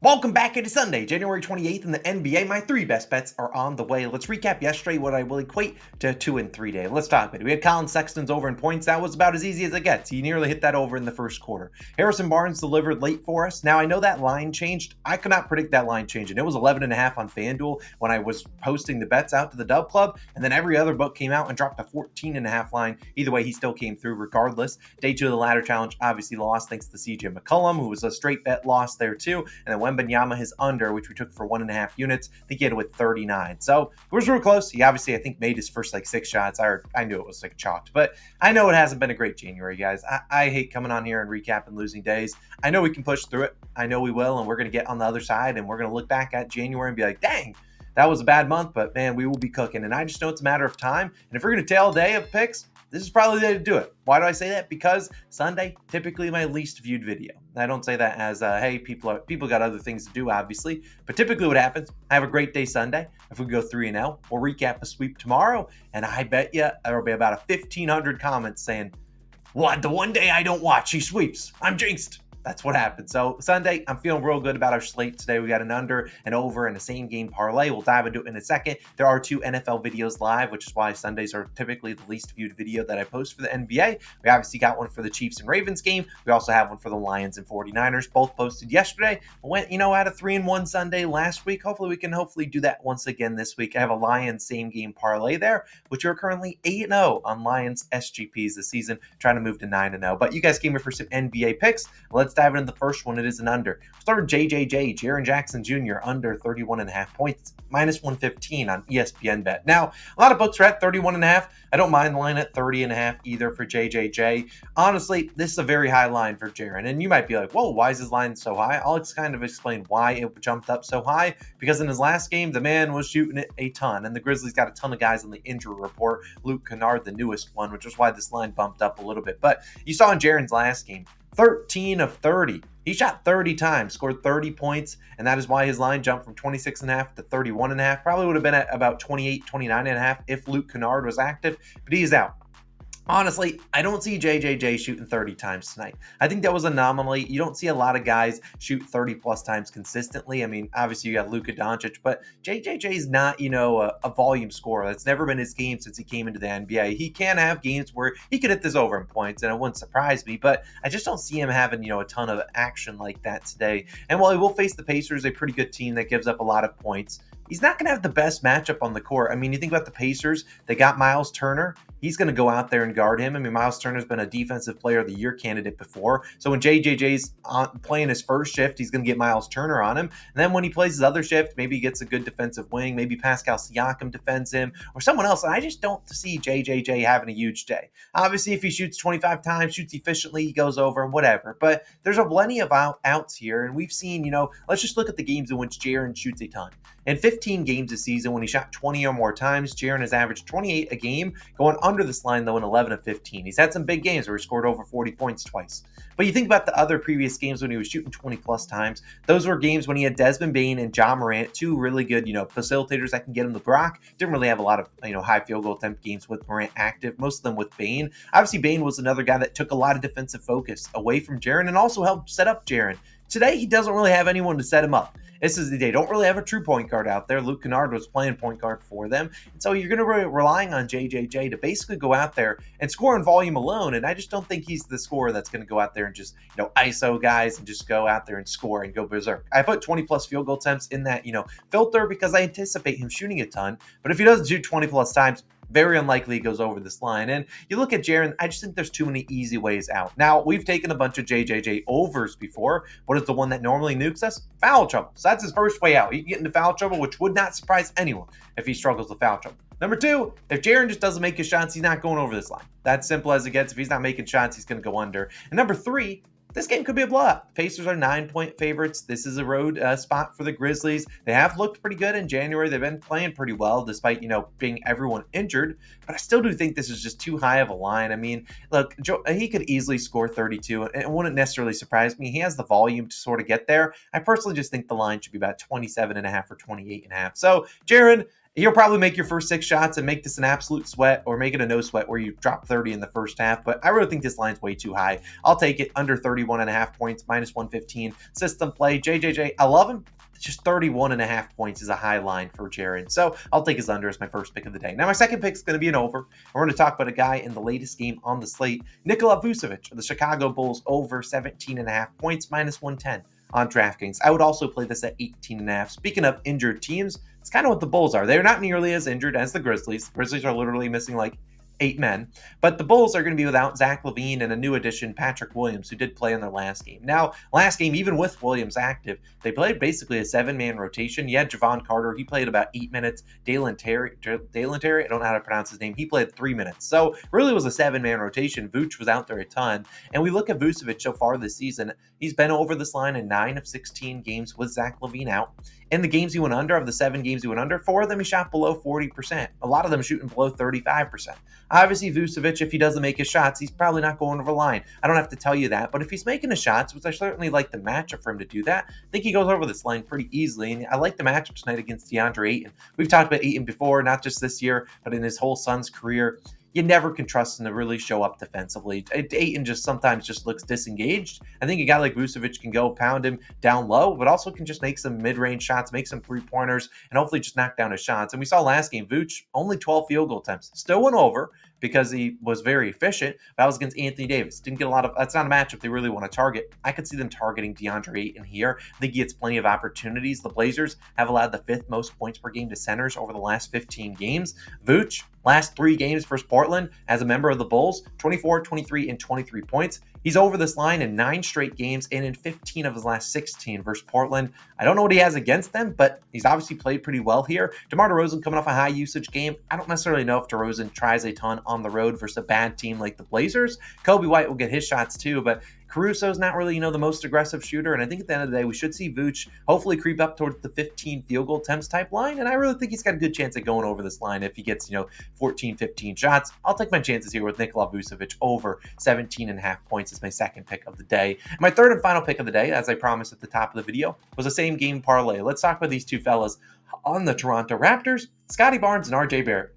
Welcome back. It is Sunday, January 28th in the NBA. My three best bets are on the way. Let's recap yesterday, what I will equate to a 2 and 3 day. Let's talk about it. We had Colin Sexton's over in points. That was about as easy as it gets. He nearly hit that over in the first quarter. Harrison Barnes delivered late for us. Now, I know that line changed. I could not predict that line changing. It was 11.5 on FanDuel when I was posting the bets out to the DubClub, and then every other book came out and dropped a 14.5 line. Either way, he still came through regardless. Day 2 of the ladder challenge obviously lost thanks to CJ McCollum, who was a straight bet loss there too. And then Wembanyama, his under, which we took for 1.5 units. I think he had it with 39. So it was real close. He obviously, I think, made his first 6 shots. I knew it was chalked, but I know it hasn't been a great January, guys. I hate coming on here and recapping losing days. I know we can push through it. I know we will, and we're going to get on the other side, and we're going to look back at January and be like, dang, that was a bad month, but man, we will be cooking. And I just know it's a matter of time. And if we're going to tail a day of picks, this is probably the day to do it. Why do I say that? Because Sunday, typically my least viewed video. I don't say that as, hey, people got other things to do, obviously. But typically what happens, I have a great day Sunday. If we go 3-0, we'll recap a sweep tomorrow. And I bet you there will be about 1,500 comments saying, what, the one day I don't watch, he sweeps. I'm jinxed. That's what happened. So Sunday, I'm feeling real good about our slate today. We got an under, an over, and a same game parlay. We'll dive into it in a second. There are 2 NFL videos live, which is why Sundays are typically the least viewed video that I post for the NBA. We obviously got one for the Chiefs and Ravens game. We also have one for the Lions and 49ers, both posted yesterday. We went, at a 3-1 Sunday last week. Hopefully we can do that once again this week. I have a Lions same game parlay there, which are currently 8-0 on Lions SGPs this season, trying to move to 9-0. But you guys came here for some NBA picks. Let's dive into the first one. It is an under. We'll start with JJJ, Jaren Jackson Jr., under 31.5 points, minus 115 on ESPN bet. Now, a lot of books are at 31.5. I don't mind the line at 30.5 either for JJJ. Honestly, this is a very high line for Jaren. And you might be like, whoa, why is his line so high? I'll kind of explain why it jumped up so high. Because in his last game, the man was shooting it a ton. And the Grizzlies got a ton of guys on the injury report. Luke Kennard, the newest one, which is why this line bumped up a little bit. But you saw in Jaren's last game, 13 of 30. He shot 30 times, scored 30 points, and that is why his line jumped from 26.5 to 31.5. Probably would have been at about 28, 29.5 if Luke Kennard was active, but he is out. Honestly, I don't see JJJ shooting 30 times tonight. I think that was anomaly. You don't see a lot of guys shoot 30-plus times consistently. I mean, obviously you got Luka Doncic, but JJJ is not, a volume scorer. That's never been his game since he came into the NBA. He can have games where he could hit this over in points, and it wouldn't surprise me, but I just don't see him having, a ton of action like that today. And while he will face the Pacers, a pretty good team that gives up a lot of points, he's not going to have the best matchup on the court. I mean, you think about the Pacers, they got Miles Turner. He's going to go out there and guard him. I mean, Miles Turner's been a Defensive Player of the Year candidate before. So when JJJ's playing his first shift, he's going to get Miles Turner on him. And then when he plays his other shift, maybe he gets a good defensive wing. Maybe Pascal Siakam defends him or someone else. And I just don't see JJJ having a huge day. Obviously, if he shoots 25 times, shoots efficiently, he goes over and whatever. But there's a plenty of outs here. And we've seen, let's just look at the games in which Jaren shoots a ton. In 15 games this season, when he shot 20 or more times, Jaren has averaged 28 a game, going under this line, though, in 11 of 15. He's had some big games where he scored over 40 points twice. But you think about the other previous games when he was shooting 20-plus times, those were games when he had Desmond Bane and Ja Morant, two really good, facilitators that can get him the block. Didn't really have a lot of, high field goal attempt games with Morant active, most of them with Bane. Obviously, Bane was another guy that took a lot of defensive focus away from Jaren and also helped set up Jaren. Today, he doesn't really have anyone to set him up. This is the day. Don't really have a true point guard out there. Luke Kennard was playing point guard for them. And so you're going to be relying on JJJ to basically go out there and score in volume alone. And I just don't think he's the scorer that's going to go out there and just, ISO guys and just go out there and score and go berserk. I put 20-plus field goal attempts in that, filter because I anticipate him shooting a ton. But if he doesn't shoot 20-plus times, very unlikely he goes over this line. And you look at Jaren, I just think there's too many easy ways out. Now, we've taken a bunch of JJJ overs before. What is the one that normally nukes us? Foul trouble. So that's his first way out. He can get into foul trouble, which would not surprise anyone if he struggles with foul trouble. Number two, if Jaren just doesn't make his shots, he's not going over this line. That's simple as it gets. If he's not making shots, he's going to go under. And number three, this game could be a blowout. Pacers are 9-point favorites. This is a road spot for the Grizzlies. They have looked pretty good in January. They've been playing pretty well despite, being everyone injured. But I still do think this is just too high of a line. I mean, look, he could easily score 32. And it wouldn't necessarily surprise me. He has the volume to sort of get there. I personally just think the line should be about 27.5 or 28.5. So, Jaren, You'll probably make your first 6 shots and make this an absolute sweat, or make it a no sweat where you drop 30 in the first half. But I really think this line's way too high. I'll take it under 31.5 points, minus 115. System play. JJJ, I love him. It's just 31.5 points is a high line for Jaren. So I'll take his under as my first pick of the day. Now, my second pick is going to be an over. We're going to talk about a guy in the latest game on the slate, Nikola Vucevic of the Chicago Bulls, over 17.5 points, minus 110 on DraftKings. I would also play this at 18.5. Speaking of injured teams, it's kind of what the Bulls are. They're not nearly as injured as the Grizzlies. The Grizzlies are literally missing like 8 men. But the Bulls are going to be without Zach LaVine and a new addition, Patrick Williams, who did play in their last game. Now, last game, even with Williams active, they played basically a 7-man rotation. You had Javon Carter. He played about 8 minutes. Dalen Terry, I don't know how to pronounce his name. He played 3 minutes. So really was a 7-man rotation. Vooch was out there a ton. And we look at Vucevic so far this season. He's been over this line in 9 of 16 games with Zach LaVine out. In the games he went under, of the 7 games he went under, 4 of them he shot below 40%. A lot of them shooting below 35%. Obviously, Vucevic, if he doesn't make his shots, he's probably not going over the line. I don't have to tell you that. But if he's making his shots, which I certainly like the matchup for him to do that, I think he goes over this line pretty easily. And I like the matchup tonight against DeAndre Ayton. We've talked about Ayton before, not just this year, but in his whole Suns career. You never can trust him to really show up defensively. Ayton just sometimes just looks disengaged. I think a guy like Vucevic can go pound him down low, but also can just make some mid-range shots, make some three-pointers, and hopefully just knock down his shots. And we saw last game, Vooch, only 12 field goal attempts. Still went over because he was very efficient. That was against Anthony Davis. Didn't get a lot of, that's not a matchup they really want to target. I could see them targeting DeAndre Ayton here. I think he gets plenty of opportunities. The Blazers have allowed the 5th most points per game to centers over the last 15 games. Vooch, last 3 games versus Portland as a member of the Bulls, 24, 23, and 23 points. He's over this line in 9 straight games and in 15 of his last 16 versus Portland. I don't know what he has against them, but he's obviously played pretty well here. DeMar DeRozan coming off a high usage game. I don't necessarily know if DeRozan tries a ton on the road versus a bad team like the Blazers. Kobe White will get his shots too, but Caruso's not really, the most aggressive shooter. And I think at the end of the day, we should see Vooch hopefully creep up towards the 15 field goal attempts type line. And I really think he's got a good chance at going over this line if he gets, 14, 15 shots. I'll take my chances here with Nikola Vucevic over 17.5 points as my second pick of the day. My third and final pick of the day, as I promised at the top of the video, was the same game parlay. Let's talk about these two fellas on the Toronto Raptors, Scotty Barnes and RJ Barrett.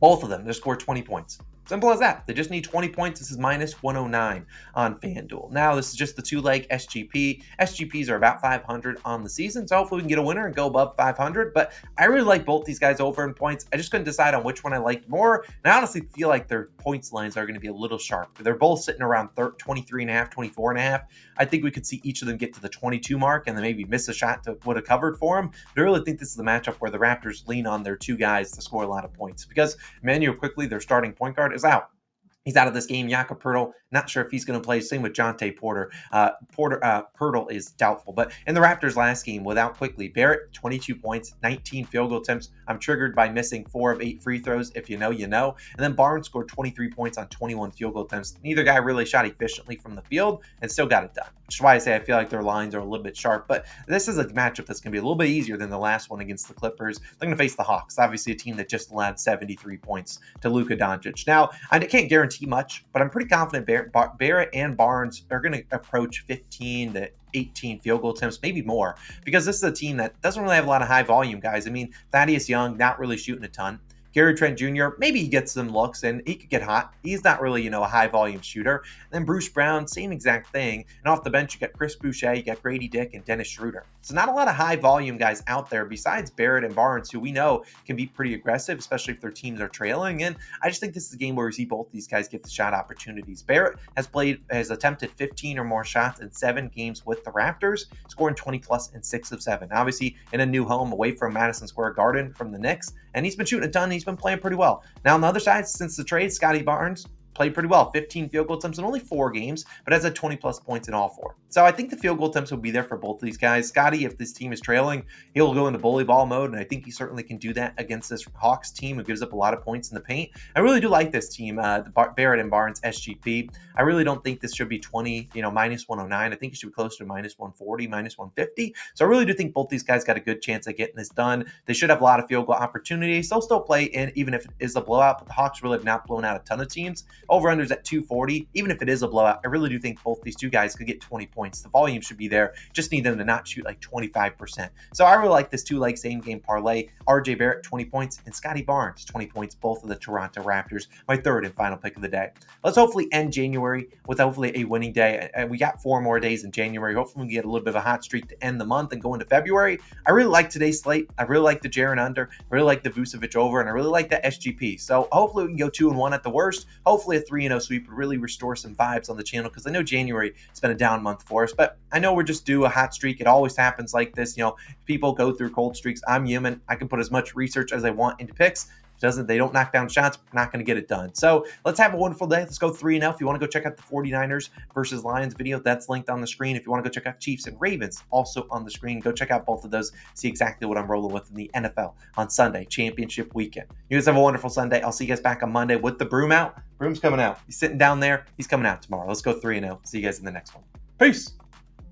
Both of them, they scored 20 points. Simple as that. They just need 20 points. This is minus 109 on FanDuel. Now, this is just the 2-leg SGP. SGPs are about 500 on the season, so hopefully we can get a winner and go above 500. But I really like both these guys over in points. I just couldn't decide on which one I liked more. And I honestly feel like their points lines are going to be a little sharp. They're both sitting around 23.5, 24.5. I think we could see each of them get to the 22 mark and then maybe miss a shot to would have covered for them. But I really think this is the matchup where the Raptors lean on their 2 guys to score a lot of points because Emmanuel Quickly, their starting point guard, is out. He's out of this game. Jakob Poeltl, not sure if he's going to play. Same with Jonte Porter. Poeltl is doubtful. But in the Raptors' last game, without Quickly, Barrett, 22 points, 19 field goal attempts. I'm triggered by missing 4 of 8 free throws. If you know, you know. And then Barnes scored 23 points on 21 field goal attempts. Neither guy really shot efficiently from the field and still got it done. Which is why I say I feel like their lines are a little bit sharp. But this is a matchup that's going to be a little bit easier than the last one against the Clippers. They're going to face the Hawks, obviously a team that just allowed 73 points to Luka Doncic. Now, I can't guarantee much, but I'm pretty confident Barrett and Barnes are going to approach 15 to 18 field goal attempts, maybe more, because this is a team that doesn't really have a lot of high volume guys. I mean, Thaddeus Young, not really shooting a ton. Gary Trent Jr., maybe he gets some looks and he could get hot. He's not really, a high volume shooter. And then Bruce Brown, same exact thing. And off the bench, you got Chris Boucher, you got Grady Dick, and Dennis Schroeder. So not a lot of high volume guys out there besides Barrett and Barnes, who we know can be pretty aggressive, especially if their teams are trailing. And I just think this is a game where we see both these guys get the shot opportunities. Barrett has attempted 15 or more shots in 7 games with the Raptors, scoring 20 plus in 6 of 7. Obviously, in a new home away from Madison Square Garden from the Knicks, and he's been shooting a ton. He's been playing pretty well. Now, on the other side, since the trade, Scotty Barnes played pretty well. 15 field goal attempts in only 4 games, but has had 20 plus points in all 4. So I think the field goal attempts will be there for both of these guys. Scotty, if this team is trailing, he'll go into bully ball mode, and I think he certainly can do that against this Hawks team who gives up a lot of points in the paint. I really do like this team, the Barrett and Barnes SGP. I really don't think this should be 20, minus 109. I think it should be closer to minus 140, minus 150. So I really do think both these guys got a good chance at getting this done. They should have a lot of field goal opportunities. They'll still play in, even if it is a blowout, but the Hawks really have not blown out a ton of teams. Over-unders at 240. Even if it is a blowout, I really do think both these two guys could get 20 points. The volume should be there. Just need them to not shoot like 25%. So I really like this 2-leg same-game parlay. RJ Barrett, 20 points, and Scotty Barnes, 20 points, both of the Toronto Raptors. My third and final pick of the day. Let's hopefully end January with hopefully a winning day. We got 4 more days in January. Hopefully we get a little bit of a hot streak to end the month and go into February. I really like today's slate. I really like the Jaren under. I really like the Vucevic over, and I really like the SGP. So hopefully we can go 2-1 at the worst. Hopefully a 3-0 sweep would really restore some vibes on the channel, because I know January has been a down month for us, but I know we're just due a hot streak. It always happens like this. People go through cold streaks. I'm human. I can put as much research as I want into picks. They don't knock down shots, we're not going to get it done. So let's have a wonderful day. Let's go 3-0. If you want to go check out the 49ers versus Lions video, that's linked on the screen. If you want to go check out Chiefs and Ravens, also on the screen, go check out both of those. See exactly what I'm rolling with in the NFL on Sunday, championship weekend. You guys have a wonderful Sunday. I'll see you guys back on Monday with the broom out. Broom's coming out. He's sitting down there. He's coming out tomorrow. Let's go 3-0. See you guys in the next one. Peace.